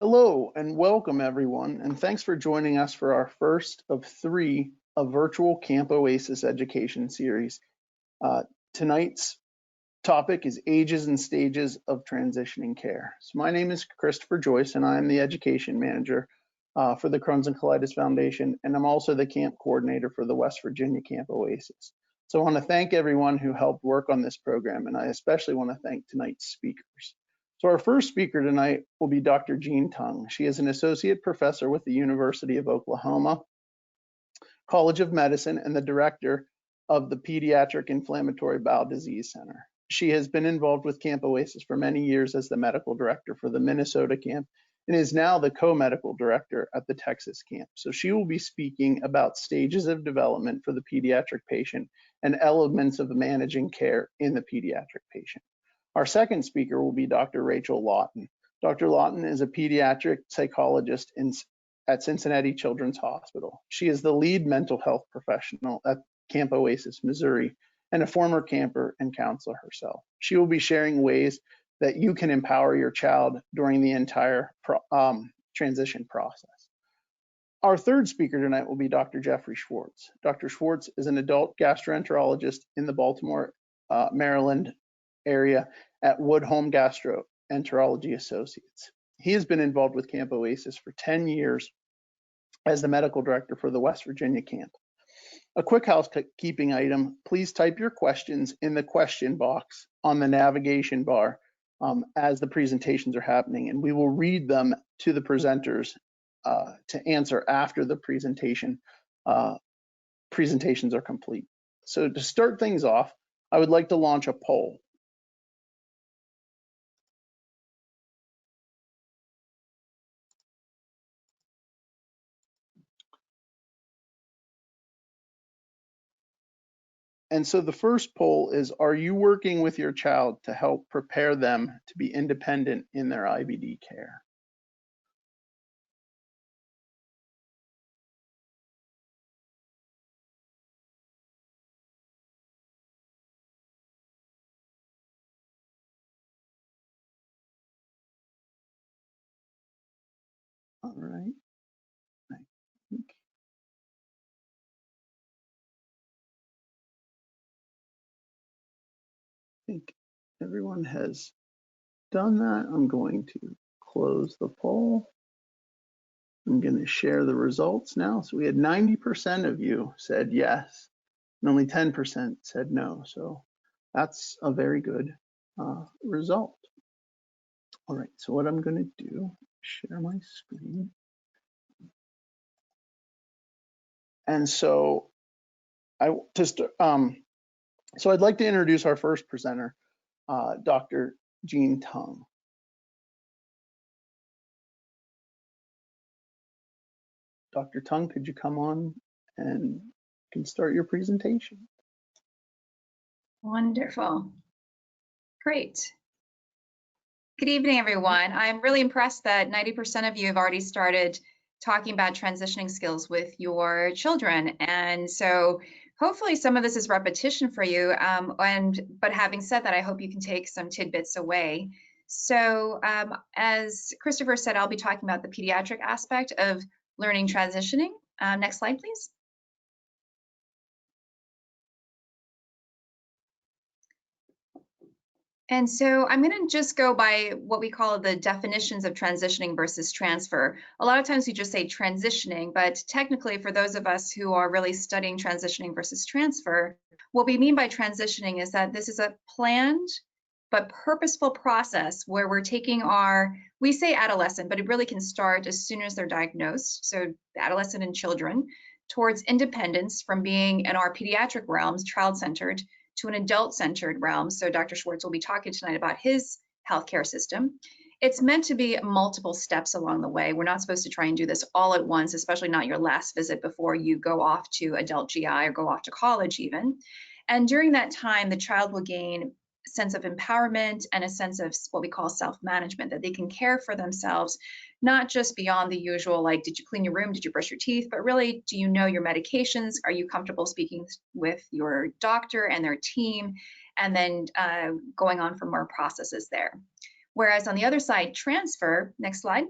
Hello and welcome everyone, and thanks for joining us for our first of 3 of virtual Camp Oasis education series. Tonight's topic is ages and stages of transitioning care. So my name is Christopher Joyce and I am the education manager for the Crohn's and Colitis Foundation, and I'm also the camp coordinator for the West Virginia Camp Oasis. So I want to thank everyone who helped work on this program, and I especially want to thank tonight's speakers. So our first speaker tonight will be Dr. Jeanne Tung. She is an associate professor with the University of Oklahoma College of Medicine and the director of the Pediatric Inflammatory Bowel Disease Center. She has been involved with Camp Oasis for many years as the medical director for the Minnesota camp and is now the co-medical director at the Texas camp. So she will be speaking about stages of development for the pediatric patient and elements of managing care in the pediatric patient. Our second speaker will be Dr. Rachel Lawton. Dr. Lawton is a pediatric psychologist at Cincinnati Children's Hospital. She is the lead mental health professional at Camp Oasis, Missouri, and a former camper and counselor herself. She will be sharing ways that you can empower your child during the entire transition process. Our third speaker tonight will be Dr. Jeffrey Schwartz. Dr. Schwartz is an adult gastroenterologist in the Baltimore, Maryland area at Woodhome Gastroenterology Associates. He has been involved with Camp Oasis for 10 years as the medical director for the West Virginia camp. A quick housekeeping item, please type your questions in the question box on the navigation bar as the presentations are happening, and we will read them to the presenters to answer after the presentations are complete. So to start things off, I would like to launch a poll. And so the first poll is, are you working with your child to help prepare them to be independent in their IBD care? All right. I think everyone has done that. I'm going to close the poll. I'm going to share the results now. So we had 90% of you said yes, and only 10% said no. So that's a very good result. All right, so what I'm going to do, share my screen. And so so I'd like to introduce our first presenter, Dr. Jeanne Tung. Dr. Tung, could you come on and you can start your presentation? Wonderful. Great. Good evening, everyone. I'm really impressed that 90% of you have already started talking about transitioning skills with your children. And so hopefully some of this is repetition for you. But having said that, I hope you can take some tidbits away. So as Christopher said, I'll be talking about the pediatric aspect of learning transitioning. Next slide, please. And so I'm going to just go by what we call the definitions of transitioning versus transfer. A lot of times we just say transitioning, but technically for those of us who are really studying transitioning versus transfer, what we mean by transitioning is that this is a planned but purposeful process where we're taking we say adolescent, but it really can start as soon as they're diagnosed, so adolescent and children, towards independence from being in our pediatric realms, child-centered, to an adult-centered realm. So Dr. Schwartz will be talking tonight about his healthcare system. It's meant to be multiple steps along the way. We're not supposed to try and do this all at once, especially not your last visit before you go off to adult GI or go off to college even. And during that time, the child will gain a sense of empowerment and a sense of what we call self-management, that they can care for themselves, not just beyond the usual, like, did you clean your room, did you brush your teeth, but really, do you know your medications? Are you comfortable speaking with your doctor and their team? And then going on for more processes there. Whereas on the other side, transfer, next slide.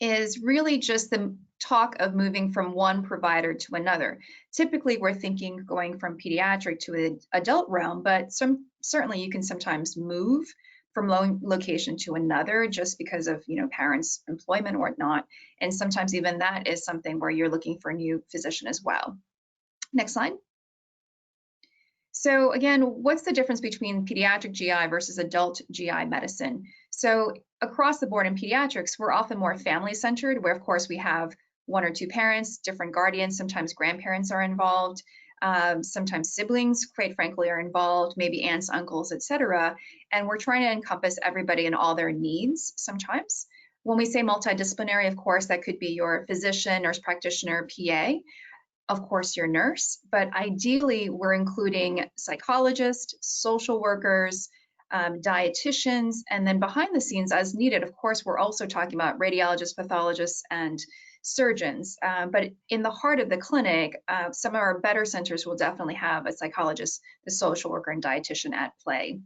is really just the talk of moving from one provider to another. Typically, we're thinking going from pediatric to an adult realm, but certainly you can sometimes move from location to another just because of parents' employment or whatnot. And sometimes even that is something where you're looking for a new physician as well. Next slide. So again, what's the difference between pediatric GI versus adult GI medicine? So across the board in pediatrics, we're often more family-centered, where of course we have one or two parents, different guardians, sometimes grandparents are involved, sometimes siblings, quite frankly, are involved, maybe aunts, uncles, etc. And we're trying to encompass everybody and all their needs sometimes. When we say multidisciplinary, of course, that could be your physician, nurse practitioner, PA, of course, your nurse, but ideally we're including psychologists, social workers, dietitians, and then behind the scenes as needed, of course, we're also talking about radiologists, pathologists, and surgeons. But in the heart of the clinic, some of our better centers will definitely have a psychologist, a social worker, and dietitian at play.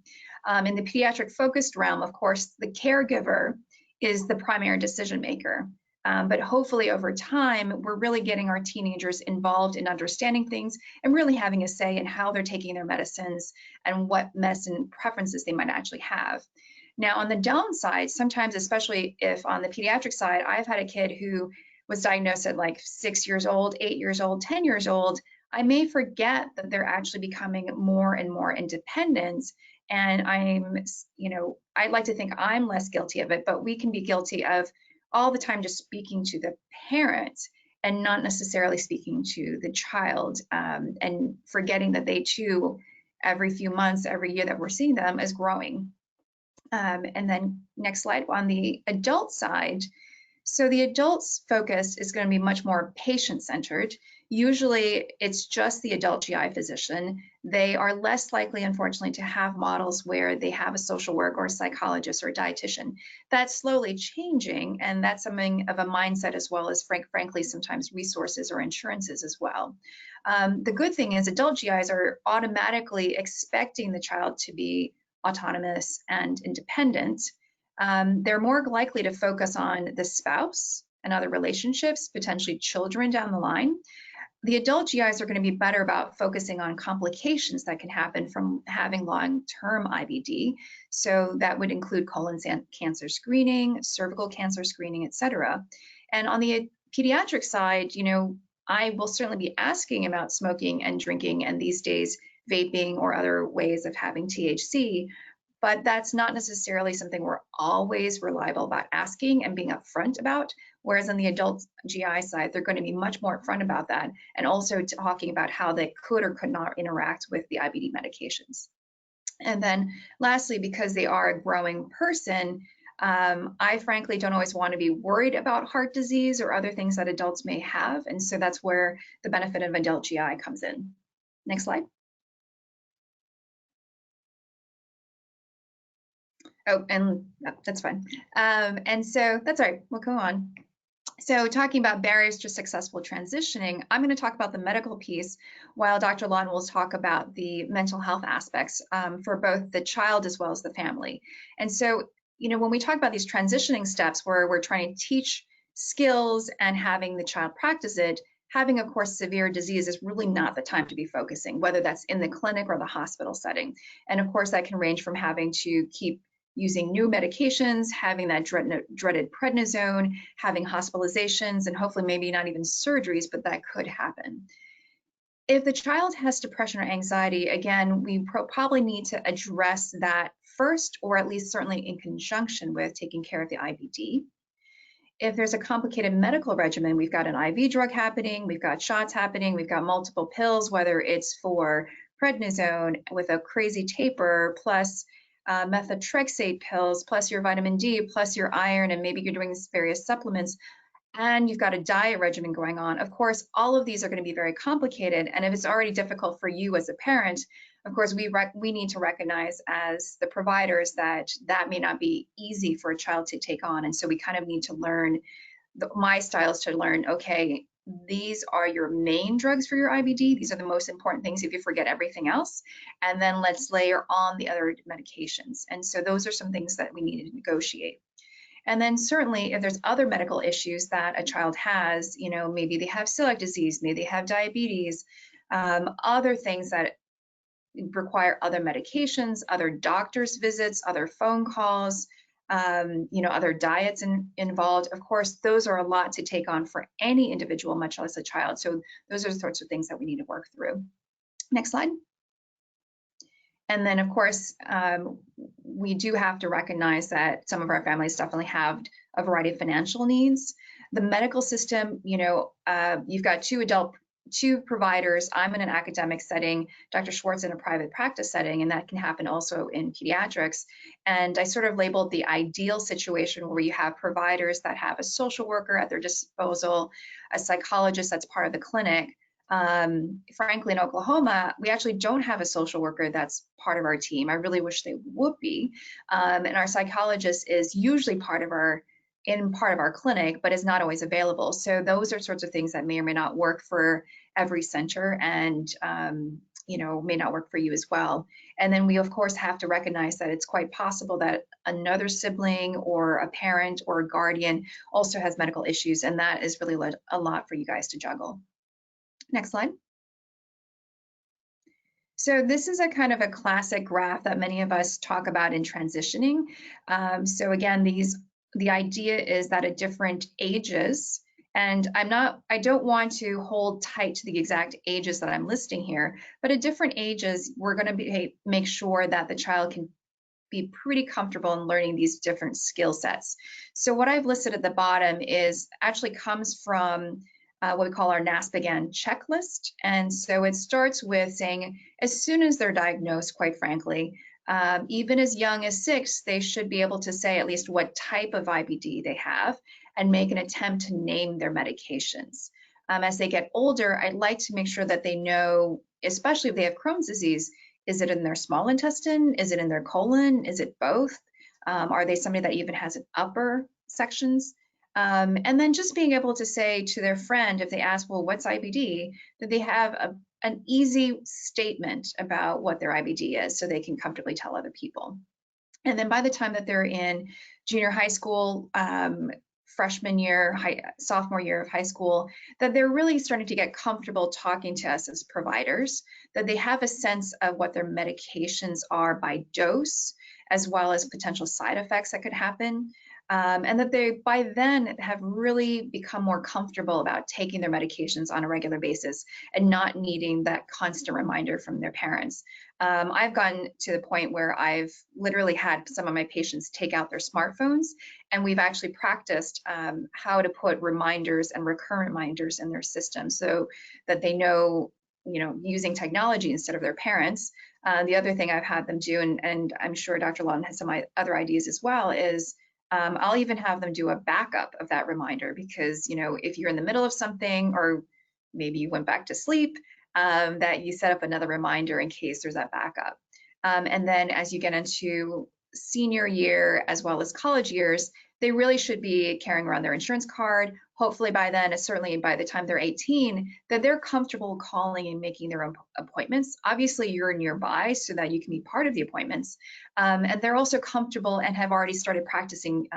In the pediatric focused realm, of course, the caregiver is the primary decision maker. But hopefully over time, we're really getting our teenagers involved in understanding things and really having a say in how they're taking their medicines and what medicine preferences they might actually have. Now, on the downside, sometimes, especially if on the pediatric side, I've had a kid who was diagnosed at like 6 years old, 8 years old, 10 years old. I may forget that they're actually becoming more and more independent. And I'd like to think I'm less guilty of it, but we can be guilty of all the time just speaking to the parent and not necessarily speaking to the child, and forgetting that they too, every few months, every year that we're seeing them, is growing. And then next slide, on the adult side, so the adult's focus is going to be much more patient-centered. Usually it's just the adult GI physician. They are less likely, unfortunately, to have models where they have a social worker or a psychologist or a dietitian. That's slowly changing, and that's something of a mindset as well as, frankly, sometimes resources or insurances as well. The good thing is adult GIs are automatically expecting the child to be autonomous and independent. They're more likely to focus on the spouse and other relationships, potentially children down the line. The adult GIs are going to be better about focusing on complications that can happen from having long-term IBD. So that would include colon cancer screening, cervical cancer screening, etc. And on the pediatric side, I will certainly be asking about smoking and drinking, and these days vaping or other ways of having THC. But that's not necessarily something we're always reliable about asking and being upfront about. Whereas on the adult GI side, they're going to be much more upfront about that, and also talking about how they could or could not interact with the IBD medications. And then lastly, because they are a growing person, I frankly don't always want to be worried about heart disease or other things that adults may have. And so that's where the benefit of adult GI comes in. Next slide. Oh, and that's fine. And so that's all right, we'll go on. So talking about barriers to successful transitioning, I'm going to talk about the medical piece, while Dr. Lawton will talk about the mental health aspects for both the child as well as the family. And so, when we talk about these transitioning steps where we're trying to teach skills and having the child practice it, having, of course, severe disease is really not the time to be focusing, whether that's in the clinic or the hospital setting. And of course, that can range from having to keep using new medications, having that dreaded prednisone, having hospitalizations, and hopefully maybe not even surgeries, but that could happen. If the child has depression or anxiety, again, we probably need to address that first, or at least certainly in conjunction with taking care of the IBD. If there's a complicated medical regimen, we've got an IV drug happening, we've got shots happening, we've got multiple pills, whether it's for prednisone with a crazy taper, plus methotrexate pills, plus your vitamin D, plus your iron, and maybe you're doing various supplements, and you've got a diet regimen going on. Of course, all of these are going to be very complicated, and if it's already difficult for you as a parent, of course, we need to recognize as the providers that that may not be easy for a child to take on, and so we kind of need to learn, my style is to learn, okay, these are your main drugs for your IBD. These are the most important things if you forget everything else. And then let's layer on the other medications. And so those are some things that we need to negotiate. And then certainly if there's other medical issues that a child has, you know, maybe they have celiac disease, maybe they have diabetes, other things that require other medications, other doctor's visits, other phone calls, you know, other diets involved. Of course, those are a lot to take on for any individual, much less a child. So those are the sorts of things that we need to work through. Next slide. And then, of course, we do have to recognize that some of our families definitely have a variety of financial needs. The medical system, you know, you've got two providers. I'm in an academic setting, Dr. Schwartz in a private practice setting, and that can happen also in pediatrics. And I sort of labeled the ideal situation where you have providers that have a social worker at their disposal, a psychologist that's part of the clinic. Frankly, in Oklahoma, we actually don't have a social worker that's part of our team. I really wish they would be. And our psychologist is usually part of our clinic, but is not always available. So those are sorts of things that may or may not work for every center, and you know, may not work for you as well. And then we of course have to recognize that it's quite possible that another sibling or a parent or a guardian also has medical issues, and that is really a lot for you guys to juggle. Next slide. So this is a kind of a classic graph that many of us talk about in transitioning. So again, the idea is that at different ages, and I don't want to hold tight to the exact ages that I'm listing here, but at different ages, we're going to make sure that the child can be pretty comfortable in learning these different skill sets. So what I've listed at the bottom actually comes from what we call our NASPGHAN checklist. And so it starts with saying, as soon as they're diagnosed, quite frankly, even as young as 6, they should be able to say at least what type of IBD they have and make an attempt to name their medications. As they get older, I'd like to make sure that they know, especially if they have Crohn's disease, is it in their small intestine? Is it in their colon? Is it both? Are they somebody that even has an upper sections? And then just being able to say to their friend, if they ask, well, what's IBD, that they have an easy statement about what their IBD is so they can comfortably tell other people. And then by the time that they're in junior high school, freshman year, sophomore year of high school, that they're really starting to get comfortable talking to us as providers, that they have a sense of what their medications are by dose, as well as potential side effects that could happen. And that they, by then, have really become more comfortable about taking their medications on a regular basis and not needing that constant reminder from their parents. I've gotten to the point where I've literally had some of my patients take out their smartphones, and we've actually practiced how to put reminders and recurrent reminders in their system so that they know, you know, using technology instead of their parents. The other thing I've had them do, and I'm sure Dr. Lawton has some other ideas as well, is I'll even have them do a backup of that reminder, because, you know, if you're in the middle of something, or maybe you went back to sleep, that you set up another reminder in case there's that backup. And then as you get into senior year as well as college years, they really should be carrying around their insurance card. Hopefully by then, certainly by the time they're 18, that they're comfortable calling and making their own appointments. Obviously, you're nearby so that you can be part of the appointments. And they're also comfortable and have already started practicing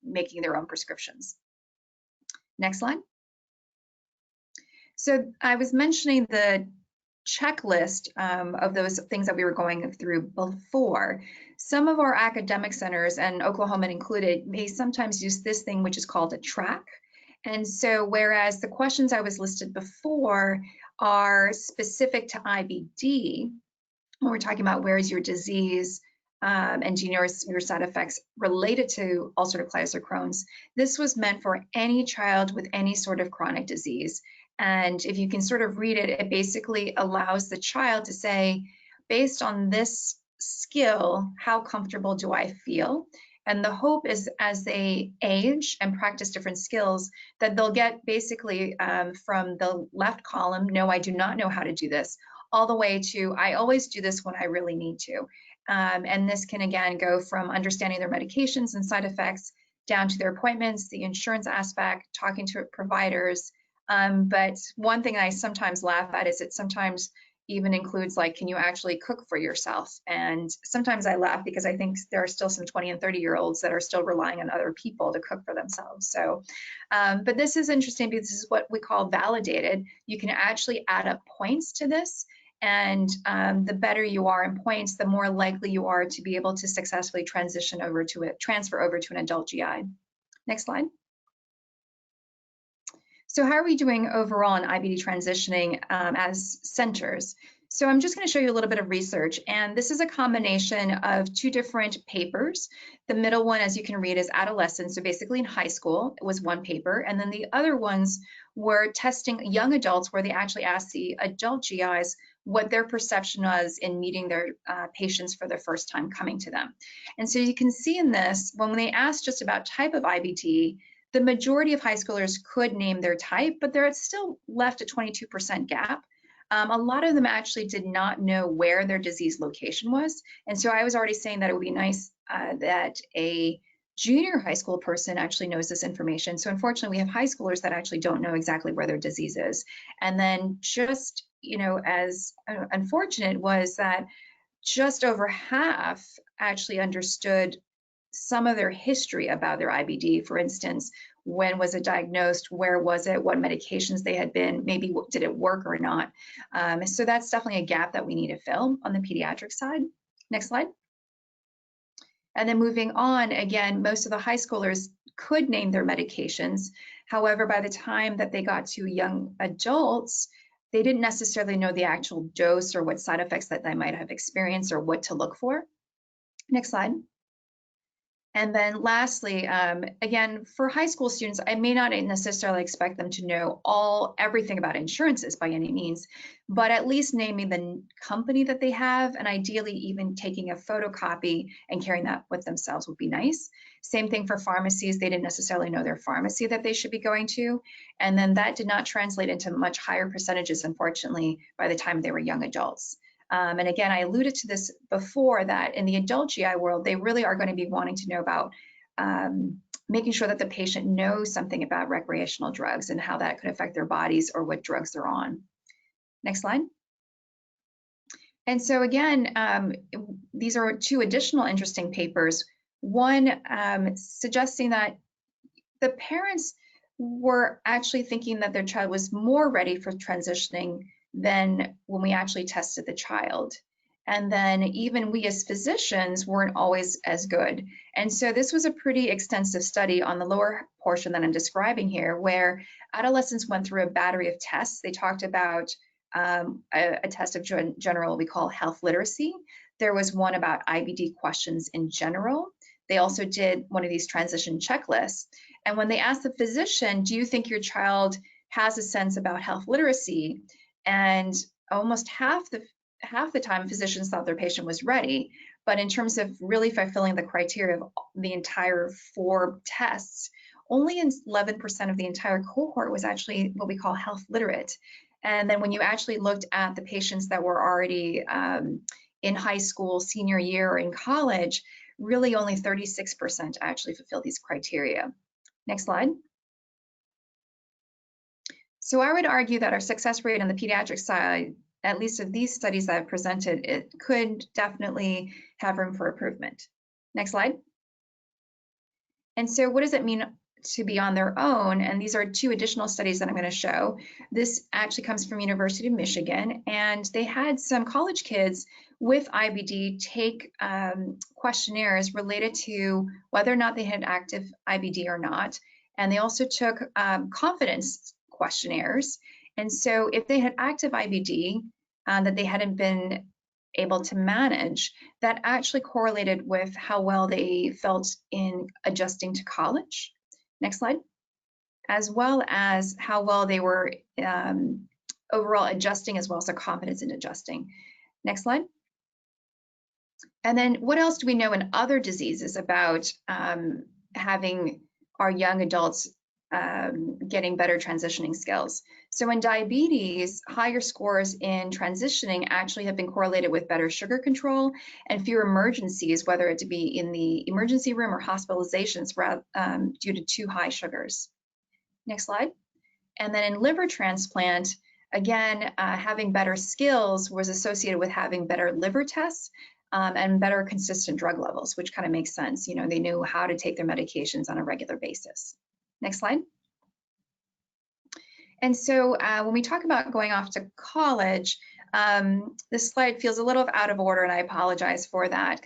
making their own prescriptions. Next slide. So I was mentioning the checklist of those things that we were going through before. Some of our academic centers, and Oklahoma included, may sometimes use this thing which is called a track. And so whereas the questions I was listed before are specific to IBD, when we're talking about where is your disease and do you know your side effects related to ulcerative colitis or Crohn's, this was meant for any child with any sort of chronic disease. And if you can sort of read it, it basically allows the child to say, based on this skill, how comfortable do I feel? And the hope is as they age and practice different skills, that they'll get basically from the left column, no, I do not know how to do this, all the way to, I always do this when I really need to. And this can, again, go from understanding their medications and side effects down to their appointments, the insurance aspect, talking to providers. But one thing I sometimes laugh at is that sometimes even includes like, can you actually cook for yourself? And sometimes I laugh because I think there are still some 20 and 30-year-olds that are still relying on other people to cook for themselves. So, but this is interesting because this is what we call validated. You can actually add up points to this. And the better you are in points, the more likely you are to be able to successfully transfer over to an adult GI. Next slide. So how are we doing overall in IBD transitioning as centers? So I'm just going to show you a little bit of research, and this is a combination of two different papers. The middle one, as you can read, is adolescents, so basically in high school, it was one paper, and then the other ones were testing young adults where they actually asked the adult GIs what their perception was in meeting their patients for the first time coming to them. And so you can see in this, when they asked just about type of IBD, the majority of high schoolers could name their type, but there still left a 22% gap. A lot of them actually did not know where their disease location was. And so I was already saying that it would be nice that a junior high school person actually knows this information. So unfortunately, we have high schoolers that actually don't know exactly where their disease is. And then just, as unfortunate was that just over half actually understood some of their history about their IBD. For instance, when was it diagnosed? Where was it? What medications they had been? Maybe did it work or not? So that's definitely a gap that we need to fill on the pediatric side. Next slide. And then moving on, again, most of the high schoolers could name their medications. However, by the time that they got to young adults, they didn't necessarily know the actual dose or what side effects that they might have experienced or what to look for. Next slide. And then lastly, again, for high school students, I may not necessarily expect them to know everything about insurances by any means, but at least naming the company that they have, and ideally even taking a photocopy and carrying that with themselves would be nice. Same thing for pharmacies. They didn't necessarily know their pharmacy that they should be going to. And then that did not translate into much higher percentages, unfortunately, by the time they were young adults. And again, I alluded to this before, that in the adult GI world, they really are going to be wanting to know about making sure that the patient knows something about recreational drugs and how that could affect their bodies or what drugs they're on. Next slide. And so again, these are two additional interesting papers. One suggesting that the parents were actually thinking that their child was more ready for transitioning than when we actually tested the child. And then even we as physicians weren't always as good. And so this was a pretty extensive study on the lower portion that I'm describing here, where adolescents went through a battery of tests. They talked about a test of general, we call health literacy. There was one about IBD questions in general. They also did one of these transition checklists. And when they asked the physician, do you think your child has a sense about health literacy? And almost half the time physicians thought their patient was ready, but in terms of really fulfilling the criteria of the entire 4 tests, only 11% of the entire cohort was actually what we call health literate. And then when you actually looked at the patients that were already in high school, senior year, or in college, really only 36% actually fulfill these criteria. Next slide. So I would argue that our success rate on the pediatric side, at least of these studies that I've presented, it could definitely have room for improvement. Next slide. And so what does it mean to be on their own? And these are 2 additional studies that I'm going to show. This actually comes from University of Michigan, and they had some college kids with IBD take questionnaires related to whether or not they had active IBD or not. And they also took confidence questionnaires. And so if they had active IBD that they hadn't been able to manage, that actually correlated with how well they felt in adjusting to college. Next slide. As well as how well they were overall adjusting, as well as their confidence in adjusting. Next slide. And then what else do we know in other diseases about having our young adults getting better transitioning skills? So in diabetes, higher scores in transitioning actually have been correlated with better sugar control and fewer emergencies, whether it to be in the emergency room or hospitalizations due to too high sugars. Next slide. And then in liver transplant, Again, having better skills was associated with having better liver tests and better consistent drug levels, which kind of makes sense. You know, they knew how to take their medications on a regular basis. Next slide. And so when we talk about going off to college, this slide feels a little out of order, and I apologize for that.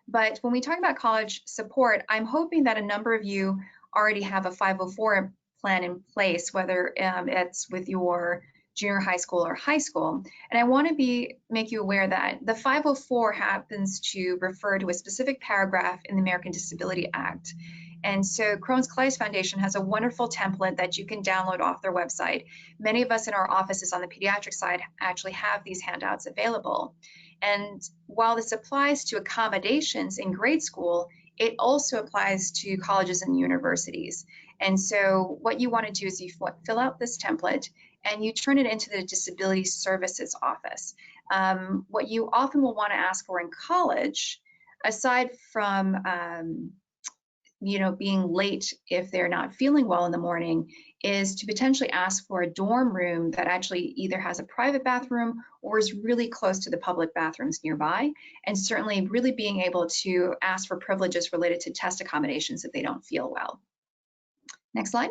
But when we talk about college support, I'm hoping that a number of you already have a 504 plan in place, whether it's with your junior high school or high school. And I want to make you aware that the 504 happens to refer to a specific paragraph in the American Disability Act. And so Crohn's Colitis Foundation has a wonderful template that you can download off their website. Many of us in our offices on the pediatric side actually have these handouts available. And while this applies to accommodations in grade school, it also applies to colleges and universities. And so what you want to do is you fill out this template and you turn it into the Disability Services Office. What you often will want to ask for in college, aside from you know, being late if they're not feeling well in the morning, is to potentially ask for a dorm room that actually either has a private bathroom or is really close to the public bathrooms nearby, and certainly really being able to ask for privileges related to test accommodations if they don't feel well. Next slide.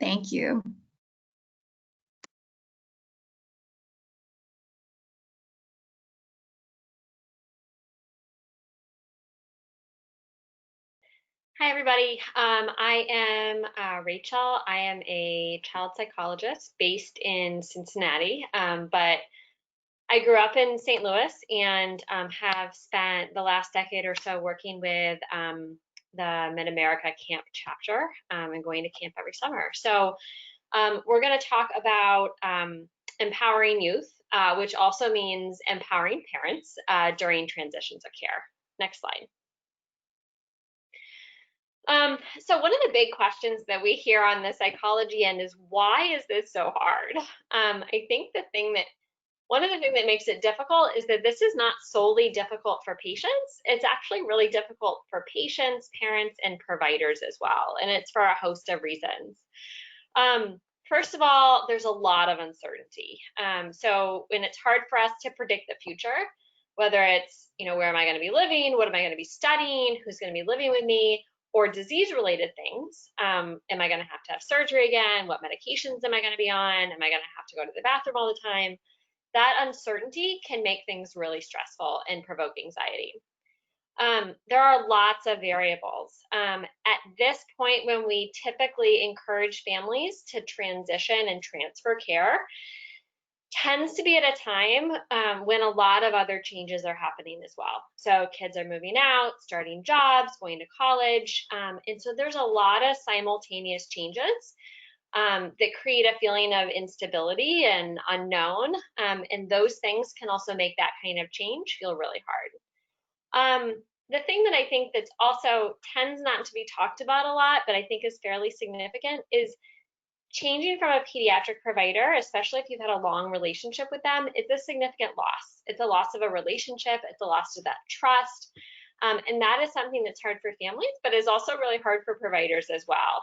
Thank you. Hi, everybody. I am Rachel. I am a child psychologist based in Cincinnati, but I grew up in St. Louis and have spent the last decade or so working with the Mid-America Camp chapter and going to camp every summer. So we're going to talk about empowering youth, which also means empowering parents during transitions of care. Next slide. So one of the big questions that we hear on the psychology end is, why is this so hard? I think one of the things that makes it difficult is that this is not solely difficult for patients. It's actually really difficult for patients, parents, and providers as well. And it's for a host of reasons. First of all, there's a lot of uncertainty. So when it's hard for us to predict the future, whether it's, you know, where am I going to be living? What am I going to be studying? Who's going to be living with me? Or disease-related things. Am I going to have surgery again? What medications am I going to be on? Am I going to have to go to the bathroom all the time? That uncertainty can make things really stressful and provoke anxiety. There are lots of variables. At this point, when we typically encourage families to transition and transfer care, tends to be at a time when a lot of other changes are happening as well. So kids are moving out, starting jobs, going to college. And so there's a lot of simultaneous changes that create a feeling of instability and unknown. And those things can also make that kind of change feel really hard. The thing that I think that's also tends not to be talked about a lot, but I think is fairly significant, is changing from a pediatric provider, especially if you've had a long relationship with them, it's a significant loss. It's a loss of a relationship. It's a loss of that trust. And that is something that's hard for families, but is also really hard for providers as well,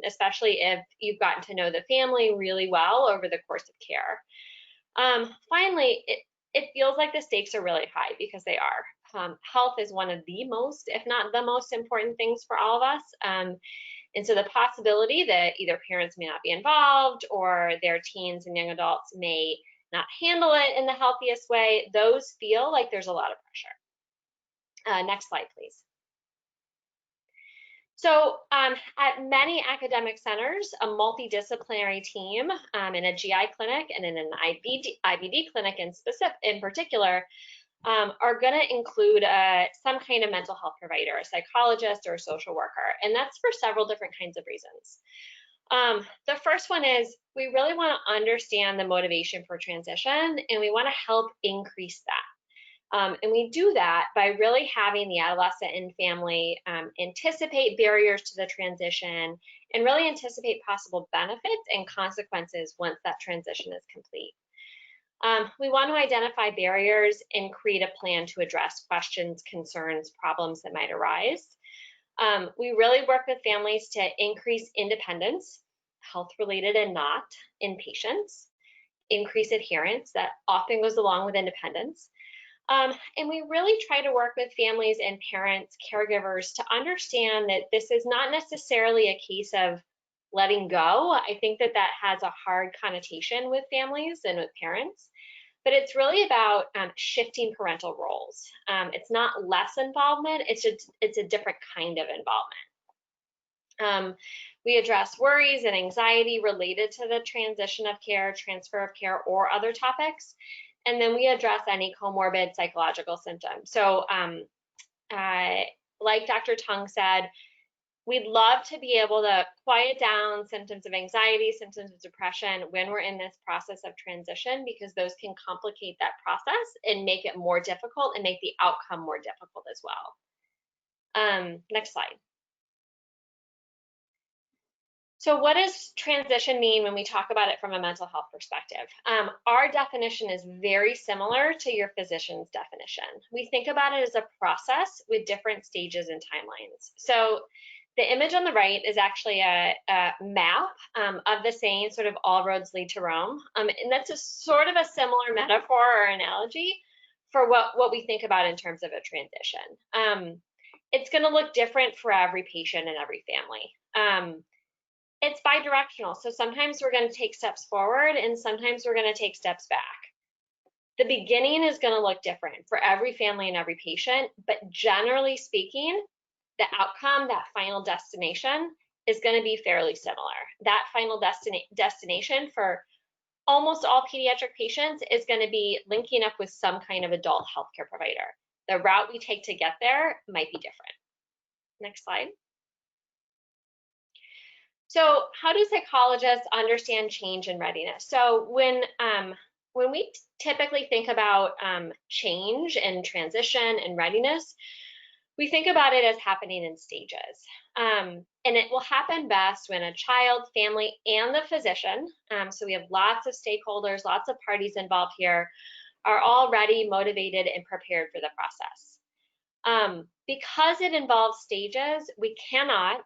especially if you've gotten to know the family really well over the course of care. Finally, it feels like the stakes are really high, because they are. Health is one of the most, if not the most important things for all of us. And so the possibility that either parents may not be involved or their teens and young adults may not handle it in the healthiest way, those feel like there's a lot of pressure. Next slide, please. So at many academic centers, a multidisciplinary team in a GI clinic and in an IBD clinic in particular are going to include some kind of mental health provider, a psychologist or a social worker, and that's for several different kinds of reasons. The first one is we really want to understand the motivation for transition, and we want to help increase that. And we do that by really having the adolescent and family anticipate barriers to the transition and really anticipate possible benefits and consequences once that transition is complete. We want to identify barriers and create a plan to address questions, concerns, problems that might arise. We really work with families to increase independence health-related and not, in patients, increased adherence that often goes along with independence. And we really try to work with families and parents, caregivers, to understand that this is not necessarily a case of letting go. I think that that has a hard connotation with families and with parents, but it's really about shifting parental roles. It's not less involvement, it's a different kind of involvement. We address worries and anxiety related to the transition of care, transfer of care, or other topics. And then we address any comorbid psychological symptoms. So like Dr. Tung said, we'd love to be able to quiet down symptoms of anxiety, symptoms of depression when we're in this process of transition, because those can complicate that process and make it more difficult and make the outcome more difficult as well. Next slide. So what does transition mean when we talk about it from a mental health perspective? Our definition is very similar to your physician's definition. We think about it as a process with different stages and timelines. So the image on the right is actually a map of the saying, sort of all roads lead to Rome. And that's a sort of a similar metaphor or analogy for what we think about in terms of a transition. It's gonna look different for every patient and every family. It's bidirectional. So sometimes we're going to take steps forward and sometimes we're going to take steps back. The beginning is going to look different for every family and every patient, but generally speaking, the outcome, that final destination, is going to be fairly similar. That final destination for almost all pediatric patients is going to be linking up with some kind of adult healthcare provider. The route we take to get there might be different. Next slide. So how do psychologists understand change and readiness? So when we typically think about change and transition and readiness, we think about it as happening in stages. And it will happen best when a child, family, and the physician, so we have lots of stakeholders, lots of parties involved here, are all ready, motivated, and prepared for the process. Because it involves stages, we cannot,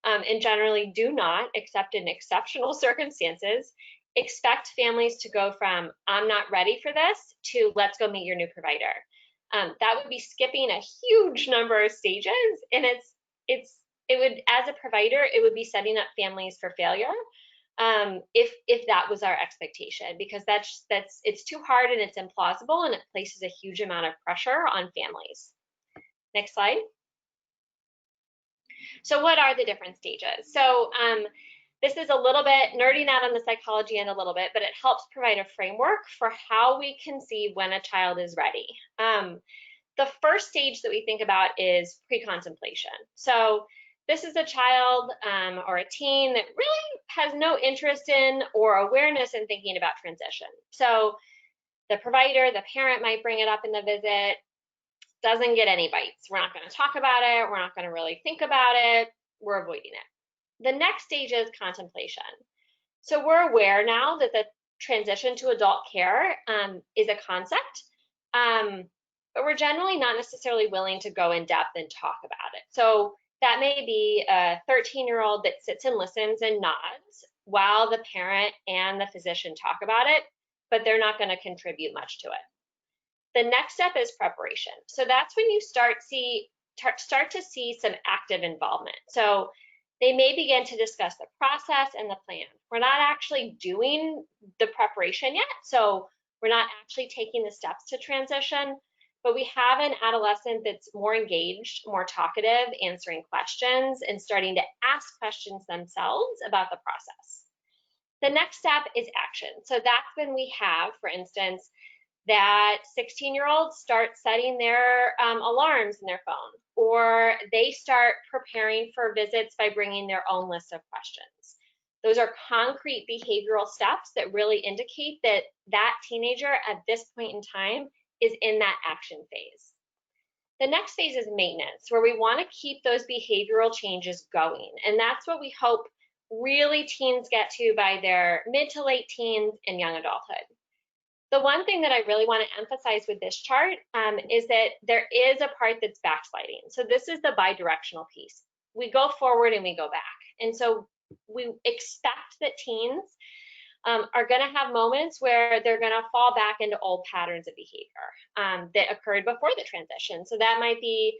and generally do not, except in exceptional circumstances, expect families to go from I'm not ready for this to let's go meet your new provider. That would be skipping a huge number of stages, and it would, as a provider, it would be setting up families for failure if that was our expectation, because it's too hard and it's implausible and it places a huge amount of pressure on families. Next slide. So what are the different stages? So this is a little bit nerding out on the psychology end a little bit, but it helps provide a framework for how we conceive when a child is ready. The first stage that we think about is pre-contemplation. So this is a child or a teen that really has no interest in or awareness in thinking about transition. So the provider, the parent might bring it up in the visit, doesn't get any bites. We're not going to talk about it. We're not going to really think about it. We're avoiding it. The next stage is contemplation. So we're aware now that the transition to adult care is a concept, but we're generally not necessarily willing to go in depth and talk about it. So that may be a 13-year-old that sits and listens and nods while the parent and the physician talk about it, but they're not going to contribute much to it. The next step is preparation. So that's when you start to see some active involvement. So they may begin to discuss the process and the plan. We're not actually doing the preparation yet, so we're not actually taking the steps to transition, but we have an adolescent that's more engaged, more talkative, answering questions and starting to ask questions themselves about the process. The next step is action. So that's when we have, for instance, that 16-year-olds start setting their alarms in their phone, or they start preparing for visits by bringing their own list of questions. Those are concrete behavioral steps that really indicate that that teenager at this point in time is in that action phase. The next phase is maintenance, where we want to keep those behavioral changes going, and that's what we hope really teens get to by their mid to late teens and young adulthood. The one thing that I really want to emphasize with this chart is that there is a part that's backsliding. So this is the bidirectional piece. We go forward and we go back. And so we expect that teens are going to have moments where they're going to fall back into old patterns of behavior that occurred before the transition. So that might be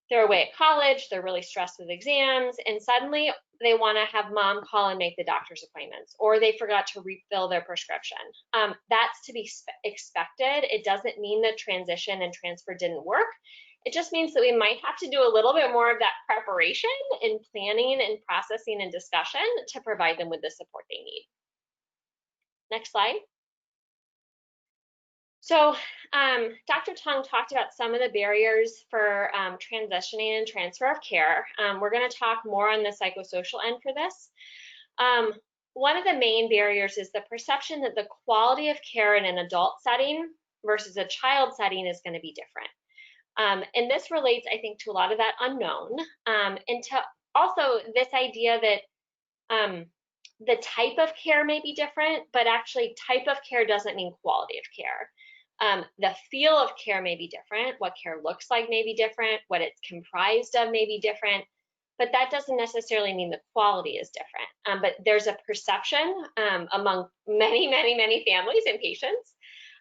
they're away at college, they're really stressed with exams, and suddenly they want to have mom call and make the doctor's appointments, or they forgot to refill their prescription. That's to be expected. It doesn't mean the transition and transfer didn't work. It just means that we might have to do a little bit more of that preparation and planning and processing and discussion to provide them with the support they need. Next slide. So Dr. Tung talked about some of the barriers for transitioning and transfer of care. We're going to talk more on the psychosocial end for this. One of the main barriers is the perception that the quality of care in an adult setting versus a child setting is going to be different. And this relates, I think, to a lot of that unknown, and to also this idea that the type of care may be different, but actually type of care doesn't mean quality of care. The feel of care may be different, what care looks like may be different, what it's comprised of may be different, but that doesn't necessarily mean the quality is different. But there's a perception among many, many, many families and patients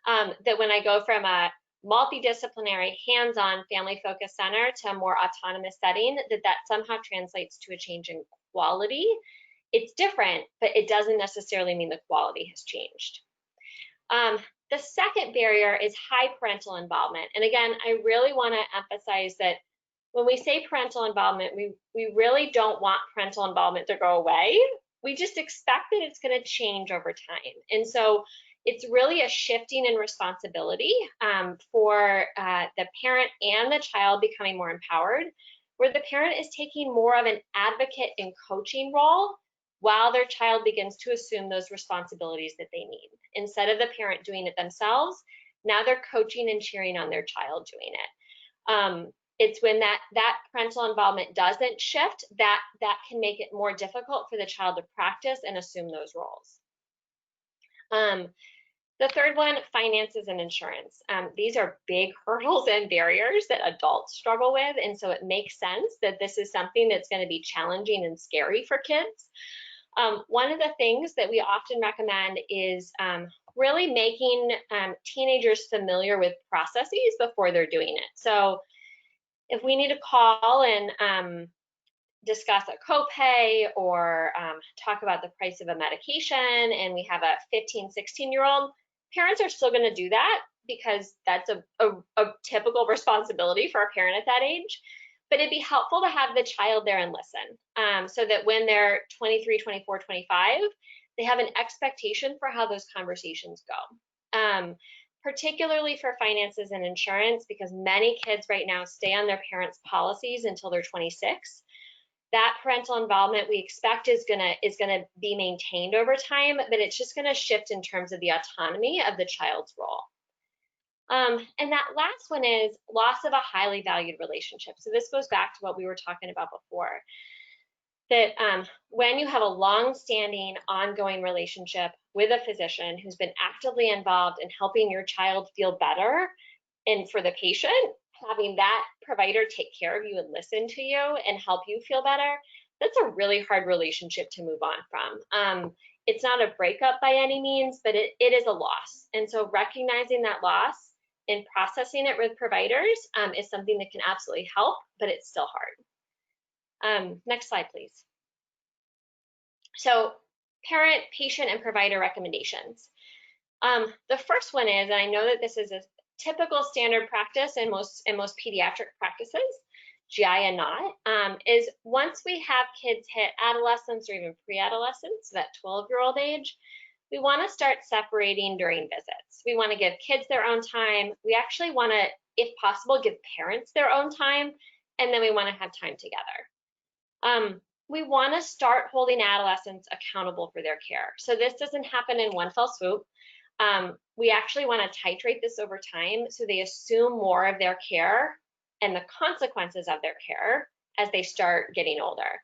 that when I go from a multidisciplinary, hands-on, family-focused center to a more autonomous setting, that somehow translates to a change in quality. It's different, but it doesn't necessarily mean the quality has changed. The second barrier is high parental involvement. And again, I really want to emphasize that when we say parental involvement, we really don't want parental involvement to go away. We just expect that it's going to change over time. And so it's really a shifting in responsibility for the parent and the child becoming more empowered, where the parent is taking more of an advocate and coaching role while their child begins to assume those responsibilities that they need. Instead of the parent doing it themselves, now they're coaching and cheering on their child doing it. It's when that parental involvement doesn't shift that can make it more difficult for the child to practice and assume those roles. The third one, finances and insurance. These are big hurdles and barriers that adults struggle with, and so it makes sense that this is something that's going to be challenging and scary for kids. One of the things that we often recommend is really making teenagers familiar with processes before they're doing it. So if we need to call and discuss a copay or talk about the price of a medication and we have a 15, 16-year-old, parents are still going to do that because that's a typical responsibility for a parent at that age. But it'd be helpful to have the child there and listen so that when they're 23, 24, 25, they have an expectation for how those conversations go. Particularly for finances and insurance, because many kids right now stay on their parents' policies until they're 26. That parental involvement we expect is gonna be maintained over time, but it's just gonna shift in terms of the autonomy of the child's role. And that last one is loss of a highly valued relationship. So this goes back to what we were talking about before, that when you have a long-standing, ongoing relationship with a physician who's been actively involved in helping your child feel better, and for the patient, having that provider take care of you and listen to you and help you feel better, that's a really hard relationship to move on from. It's not a breakup by any means, but it is a loss. And so recognizing that loss and processing it with providers is something that can absolutely help, but it's still hard. Next slide, please. So parent, patient, and provider recommendations. The first one is, and I know that this is a typical standard practice in most pediatric practices, GI and not, is once we have kids hit adolescence or even pre-adolescence, that 12-year-old age, we want to start separating during visits. We want to give kids their own time. We actually want to, if possible, give parents their own time, and then we want to have time together. We want to start holding adolescents accountable for their care. So this doesn't happen in one fell swoop. We actually want to titrate this over time so they assume more of their care and the consequences of their care as they start getting older.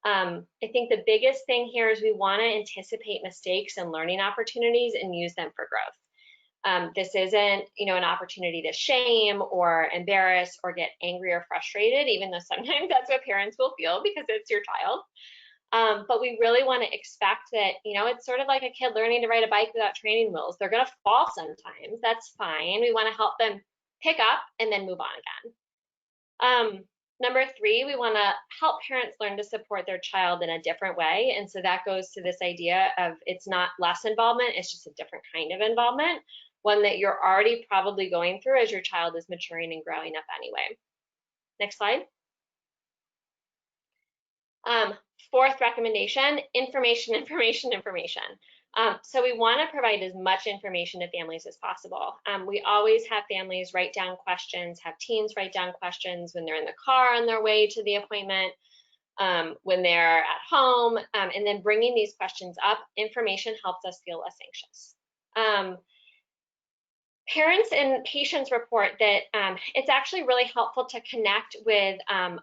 I think the biggest thing here is we want to anticipate mistakes and learning opportunities and use them for growth. This isn't, an opportunity to shame or embarrass or get angry or frustrated, even though sometimes that's what parents will feel because it's your child. But we really want to expect that, you know, it's sort of like a kid learning to ride a bike without training wheels. They're going to fall sometimes. That's fine. We want to help them pick up and then move on again. Number 3, we want to help parents learn to support their child in a different way. And so that goes to this idea of it's not less involvement, it's just a different kind of involvement, one that you're already probably going through as your child is maturing and growing up anyway. Next slide. 4th recommendation, information. So we want to provide as much information to families as possible. We always have families write down questions, have teens write down questions when they're in the car on their way to the appointment, when they're at home, and then bringing these questions up. Information helps us feel less anxious. Parents and patients report that it's actually really helpful to connect with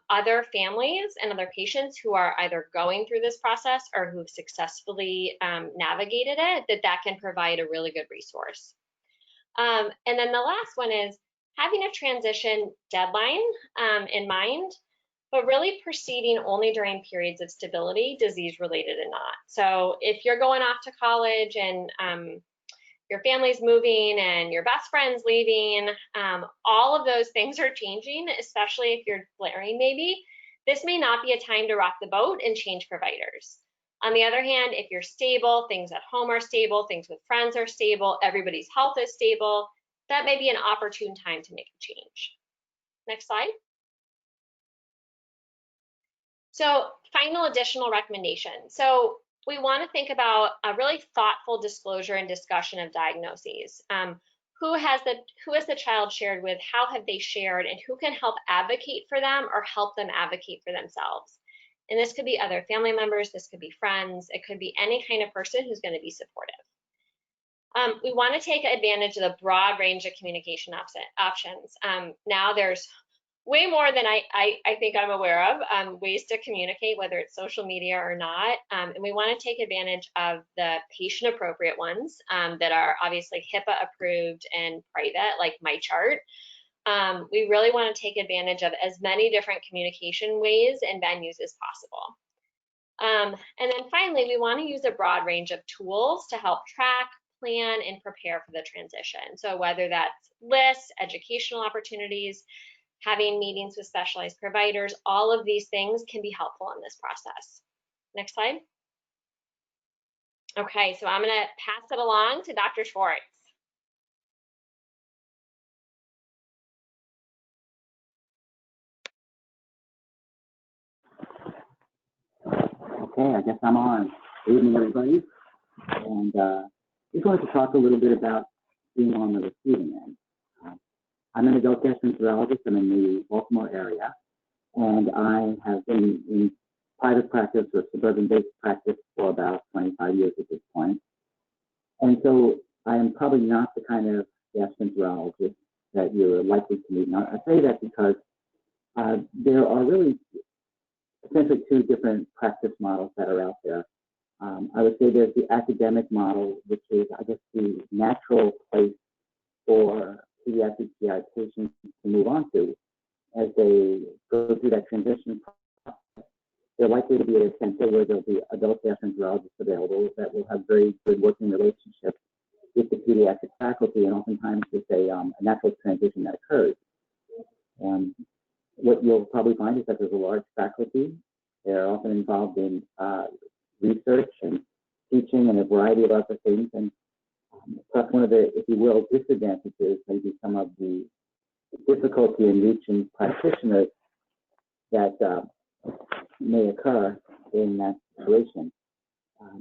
other families and other patients who are either going through this process or who've successfully navigated it, that can provide a really good resource. And then the last one is having a transition deadline in mind, but really proceeding only during periods of stability, disease-related and not. So if you're going off to college and your family's moving and your best friend's leaving, all of those things are changing, especially if you're flaring maybe. This may not be a time to rock the boat and change providers. On the other hand, if you're stable, things at home are stable, things with friends are stable, everybody's health is stable, that may be an opportune time to make a change. Next slide. So final additional recommendation. So we want to think about a really thoughtful disclosure and discussion of diagnoses. Who has the child shared with? How have they shared? And who can help advocate for them or help them advocate for themselves? And this could be other family members. This could be friends. It could be any kind of person who's going to be supportive. We want to take advantage of the broad range of communication options. Now there's way more than I think I'm aware of, ways to communicate, whether it's social media or not. And we want to take advantage of the patient appropriate ones that are obviously HIPAA approved and private, like MyChart. We really want to take advantage of as many different communication ways and venues as possible. And then finally, we want to use a broad range of tools to help track, plan, and prepare for the transition. So whether that's lists, educational opportunities, having meetings with specialized providers, all of these things can be helpful in this process. Next slide. Okay, so I'm going to pass it along to Dr. Schwartz. Okay, I guess I'm on. Good evening, everybody. And just wanted to talk a little bit about being on the receiving end. I'm an adult gastroenterologist. I'm in the Baltimore area, and I have been in private practice or suburban-based practice for about 25 years at this point. And so I am probably not the kind of gastroenterologist that you're likely to meet. Now, I say that because there are really essentially 2 different practice models that are out there. I would say there's the academic model, which is, I guess, the natural place for pediatric GI patients to move on to as they go through that transition process. They're likely to be at a center where there'll be adult gastroenterologists available that will have very good working relationships with the pediatric faculty, and oftentimes it's a natural transition that occurs. What you'll probably find is that there's a large faculty. They're often involved in research and teaching and a variety of other things. And perhaps one of the, if you will, disadvantages, maybe some of the difficulty in reaching practitioners that may occur in that situation.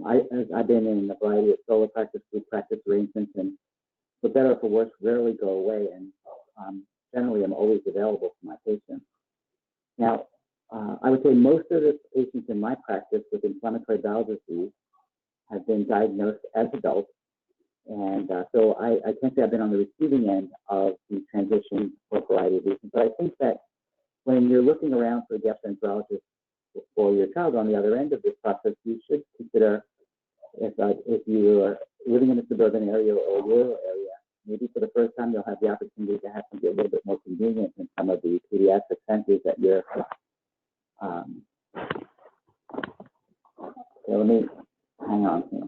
I've been in a variety of solo practice, group practice arrangements, and for better or for worse, rarely go away. And generally, I'm always available for my patients. Now, I would say most of the patients in my practice with inflammatory bowel disease have been diagnosed as adults. And so I can't say I've been on the receiving end of the transition for a variety of reasons. But I think that when you're looking around for a gastroenterologist for your child on the other end of this process, you should consider if you are living in a suburban area or a rural area, maybe for the first time you'll have the opportunity to have something a little bit more convenient in some of the pediatric centers that you're me hang on here.